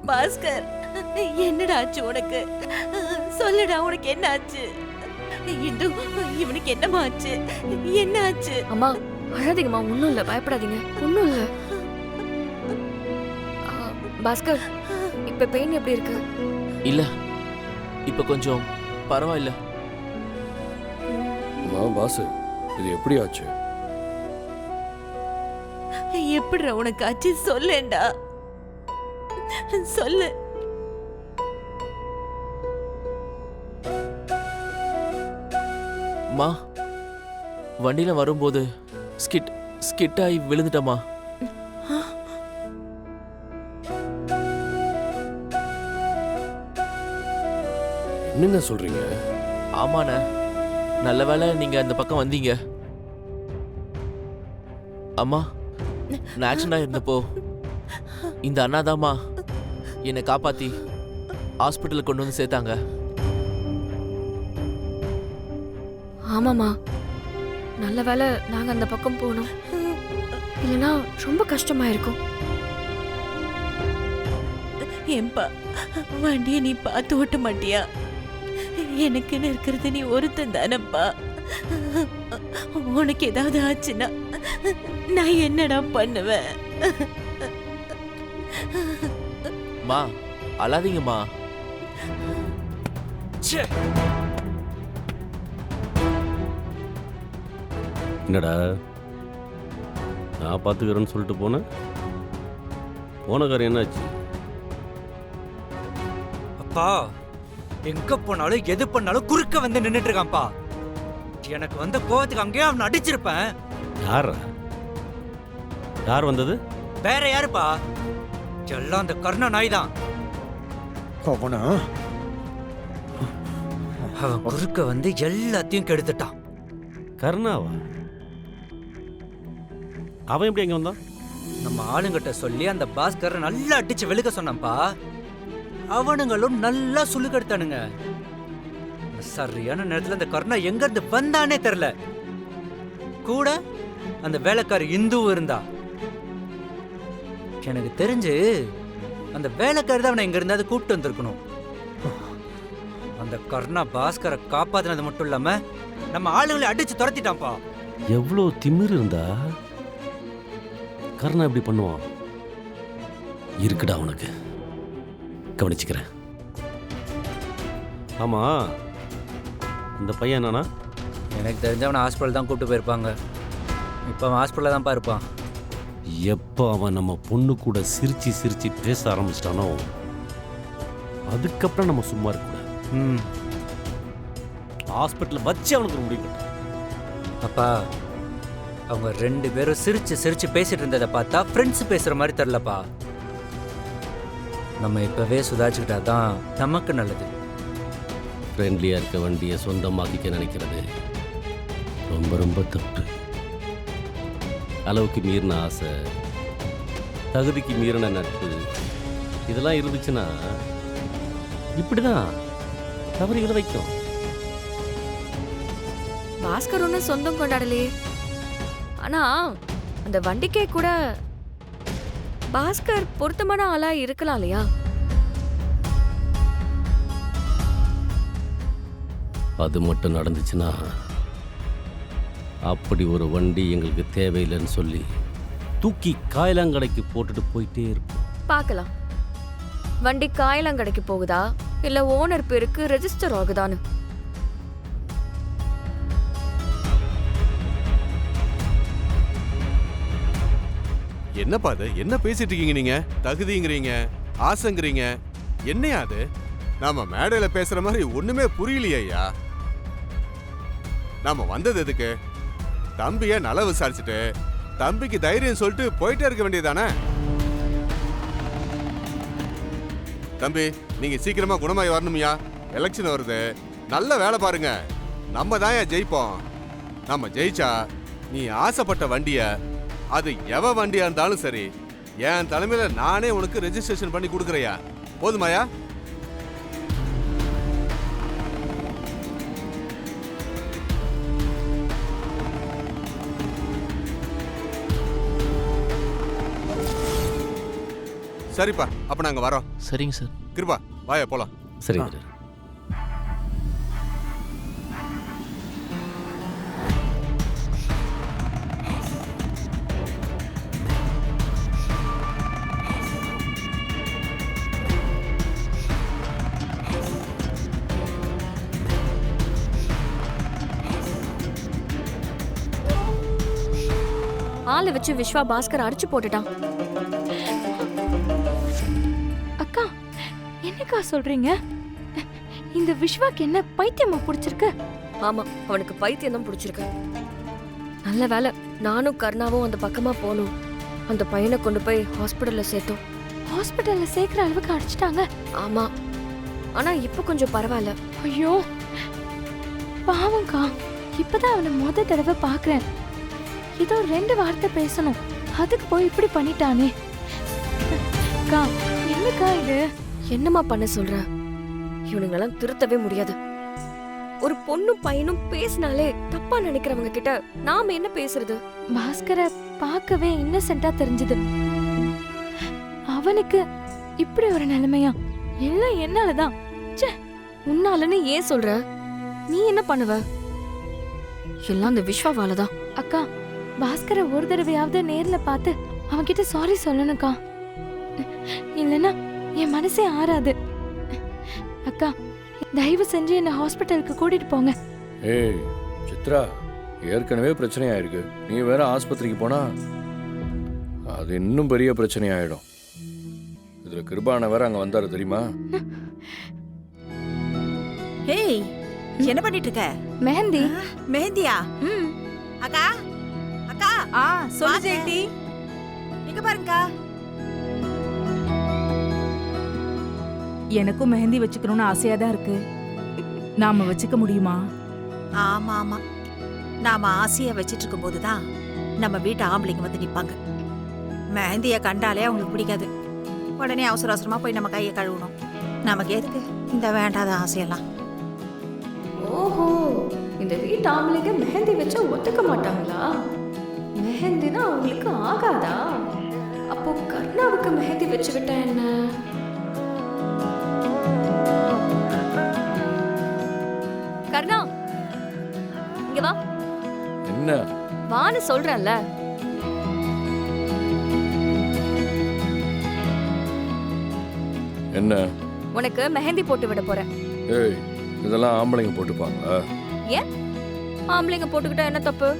பாஸ்கர், என்னடா ஆச்சு உனக்கு? சொல்லுடா, உனக்கு என்ன ஆச்சு? இந்து, இவனுக்கு என்னமா ஆச்சு? என்ன ஆச்சு? அம்மா அழாதீங்கம்மா, ஒன்றும் இல்லை, பயப்படாதீங்க, ஒன்றும் இல்லை. பாஸ்கர், இப்போ பெயின் எப்படி இருக்கு? இல்ல இப்ப கொஞ்சம் பரவாயில்ல. பாசு, இது எப்படி ஆச்சு? எப்படிடா உனக்கு ஆச்சு? சொல்லேண்டா, சொல்லு. மா, வண்டியில வரும்போது ஸ்கிட் ஆகி விழுந்துட்டமா. என்னங்க சொல்றீங்க? ஆமாண்ண, நல்ல வேளை நீங்க அந்த பக்கம் வந்தீங்க. அம்மா, நான் ஆக்சிடென்ட் இருந்தப்போ இந்த அண்ணாதாம்மா என்னை காப்பாத்தி ஹாஸ்பிட்டலுக்கு கொண்டு வந்து சேர்த்தாங்க. ஆமாம்மா, நல்ல வேளை நாங்கள் அந்த பக்கம் போனோம், இல்லைன்னா ரொம்ப கஷ்டமாயிருக்கும். ஏன்பா, வண்டியை நீ பார்த்து ஓட்ட மாட்டியா? எனக்குன்னு இருக்கிறது நீ ஒருத்தன் தானப்பா. உனக்கு ஏதாவது ஆச்சுன்னா நான் என்னடா பண்ணுவேன்? மா, அழாதீங்கம்மா. என்னடா நான் பார்த்துக்கிறேன்னு சொல்லிட்டு போன காரியம் என்னாச்சு? அப்பா, எங்க போனாலும் எது பண்ணாலும் குறுக்க வந்து நின்னுட்டு இருக்கான்ப்பா. எனக்கு வந்த கோவத்துக்கு அங்கேயே அவனை அடிச்சிருப்பேன். யார் வந்தது? வேற யாருப்பா? எல்லாம் அந்த கர்ண நாய் தான். அவனா? அவன் குறுக்க வந்து எல்லாத்தையும் கெடுத்துட்டான். கர்ணாவா? அவன் எப்படி எங்க வந்தான்? நம்ம ஆளுங்கிட்ட சொல்லி அந்த பாஸ்கரை நல்லா அடிச்சு வெளுக்க சொன்னான்ப்பா. அவனுங்களும் நல்லா சுழுக்கெடுத்தானுங்க. சரியான நேரத்துல அந்த கர்ணா எங்க இருந்து வந்தானே தெரியல. கூட அந்த வேலைக்காரி இந்துவும் இருந்தா. எனக்கு தெரிஞ்சு அந்த வேலைக்காரி தான் அவனை எங்க இருந்தாவது கூப்பிட்டு வந்திருக்கணும். அந்த கர்ணா பாஸ்கரை காப்பாத்தினது மட்டும் இல்லாம நம்ம ஆளுங்களை அடிச்சு துரத்திட்டான்ப்பா. எவ்வளோ திமிரு இருந்தா கர்ணா இப்படி பண்ணுவான்? இருக்குடா உனக்கு, கவனிச்சுக்கிறேன். ஆமா, இந்த பையன் என்னன்னா? எனக்கு தெரிஞ்ச அவனை ஹாஸ்பிட்டல் தான் கூப்பிட்டு போயிருப்பாங்க. இப்போ அவன் ஹாஸ்பிட்டலில் தான்ப்பா இருப்பான். எப்போ அவன் நம்ம பொண்ணு கூட சிரிச்சு சிரிச்சு பேச ஆரம்பிச்சிட்டானோ அதுக்கப்புறம் நம்ம சும்மா இருக்கக்கூடாது. ஹாஸ்பிட்டலில் வச்சு அவனுக்கு ஒரு முடிவு. அப்பா, அவங்க 2 பேரும் சிரிச்சு சிரிச்சு பேசிட்டு இருந்ததை பார்த்தா ஃப்ரெண்ட்ஸ் பேசுற மாதிரி தெரிலப்பா. நம்ம இப்பவே சுதாரிச்சுக்கிட்டா தான் நமக்கு நல்லது. ஃப்ரெண்ட்லியாக இருக்க வண்டியை சொந்தமாக்கிக்க நினைக்கிறது ரொம்ப ரொம்ப தப்பு. அளவுக்கு மீறின ஆசை, தகுதிக்கு மீறின நட்பு, இதெல்லாம் இருந்துச்சுன்னா இப்படிதான் தவறுகளை வைக்கும். பாஸ்கர் ஒன்றும் சொந்தம் கொண்டாடலையே, ஆனா அந்த வண்டிக்கே கூட பாஸ்கர் பொருத்தமான ஆளா இருக்கலாம் இல்லையா? அது மட்டும் நடந்துச்சுன்னா அப்படி ஒரு வண்டி எங்களுக்கு தேவையில்லைன்னு சொல்லி தூக்கி காயலாங்கடைக்கு போட்டுட்டு போயிட்டே இருக்கும். பார்க்கலாம், வண்டி காயலாங்கடைக்கு போகுதா இல்ல ஓனர் பேருக்கு ரெஜிஸ்டர் ஆகுதான்னு. என்னப்பா அது? என்ன பேசிட்டு இருக்கீங்க நீங்க? தகுதிங்கிறீங்க, ஆசைங்கிறீங்க, என்னையா அது? நாம மேடையில பேசுற மாதிரி ஒண்ணுமே புரியலையா? நாம வந்தது எதுக்கு? தம்பிய நல விசாரிச்சுட்டு தம்பிக்கு தைரியம் சொல்லிட்டு போயிட்டே இருக்க வேண்டியதானே? தம்பி, நீங்க சீக்கிரமா குணமாய் வரணும்யா. எலெக்ஷன் வருது, நல்ல வேலை பாருங்க. நம்ம தான் ஜெயிப்போம். நம்ம ஜெயிச்சா நீ ஆசைப்பட்ட வண்டிய, அது எவ வண்டியா இருந்தாலும் சரி, என் தலைமையில நானே உனக்கு ரெஜிஸ்ட்ரேஷன் பண்ணி கொடுக்குறையா? போதுமாயா? சரிப்பா அப்ப நாங்க வரோம். சரிங்க சார். கிருபா வாயா போலாம். சரிங்க. ஆளை வச்சு விஸ்வா பாஸ்கர் அடிச்சு போட்டுட்டான். அக்கா என்னக்கா சொல்றீங்க? இந்த விஸ்வாக்கு என்ன பைத்தியமா பிடிச்சிருக்கு? ஆமா, அவனுக்கு பைத்தியம் தான் பிடிச்சிருக்கு. நல்ல வேலை நானும் கர்ணாவும் அந்த பக்கமா போனோம். அந்த பையனை கொண்டு போய் ஹாஸ்பிடல்ல சேர்த்தோம். ஹாஸ்பிட்டல்ல சேர்க்கிற அளவுக்கு அடிச்சிட்டாங்க? ஆமா, ஆனா இப்ப கொஞ்சம் பரவாயில்ல. ஐயோ பாவம்க்கா, இப்பதான் அவனை முத தடவை பாக்குறேன். ஏதோ 2 வார்த்தை பேசணும், அதுக்கு போய் இப்படி பண்ணிட்டானே. அக்கா என்னக்கா இது? என்னம்மா பண்ண சொல்ற? இவனுங்களெல்லாம் திருத்தவே முடியாது. ஒரு பொண்ணும் பையனும் பேசினாலே தப்பா நினைக்கிறவங்க கிட்ட நாம என்ன பேசுறது? பாஸ்கரை பார்க்கவே இன்னசென்ட்டா தெரிஞ்சது. அவனுக்கு இப்படி ஒரு நிலைமையா? எல்லாம் என்னாலதான். உன்னாலன்னு ஏன் சொல்ற? நீ என்ன பண்ணுவ? எல்லாம் அந்த விஸ்வாவாலதான். அக்கா, பாஸ்கரை ஒரு தடவையாவது நேர்ல பார்த்து அவன்கிட்ட சாரி சொல்லணும்க்கா. இல்லைன்னா என் மனசே ஆறாது. அக்கா தயவு செஞ்சு என்ன ஹாஸ்பிட்டலுக்கு கூட்டிட்டு போங்க. ஏய் சித்ரா, ஏற்கனவே பிரச்சனையாயிருக்கு. நீ வேற ஆஸ்பத்திரிக்கு போனா அது இன்னும் பெரிய பிரச்சனையாயிடும். இதுல கிருபான வேற அங்க வந்தாரு தெரியுமா? ஏய் என்ன பண்ணிட்டு இருக்க? மெஹந்தி. மெஹந்தியா? அக்கா அக்கா சொல்லு வாங்க. ஜெயந்தி. இங்க பாருங்கக்கா. எனக்கும் மெஹந்தி வச்சுக்கணும்னு ஆசையா தான் இருக்கு. நாம வச்சுக்க முடியுமா? ஆமா ஆமா, நாம ஆசையா வச்சிட்டு இருக்கும் போதுதான் நம்ம வீட்டு ஆம்பளைங்க வந்து நிப்பாங்க. மெஹந்திய கண்டாலே அவங்களுக்கு பிடிக்காது. உடனே அவசர அவசரமா போய் நம்ம கையை கழுவணும். நமக்கு எதுக்கு இந்த வேண்டாத ஆசையெல்லாம்? ஓஹோ, இந்த வீட்டு ஆம்பளைங்க மெஹந்தி வச்சா ஒத்துக்க மாட்டாங்களா? மெஹந்தினா அவங்களுக்கு ஆகாதா? அப்போ கர்ணாவுக்கு மெஹந்தி வச்சு விட்டா என்ன? கர்ணா இங்க வா. என்ன? வான்னு சொல்றேன்ல. என்ன? உனக்கு மெஹந்தி போட்டு விட போறேன். ஏய் இதெல்லாம் ஆம்பளைங்க போட்டுப்பாங்க. ஏன் ஆம்பளைங்க போட்டுக்கிட்டா என்ன தப்பு?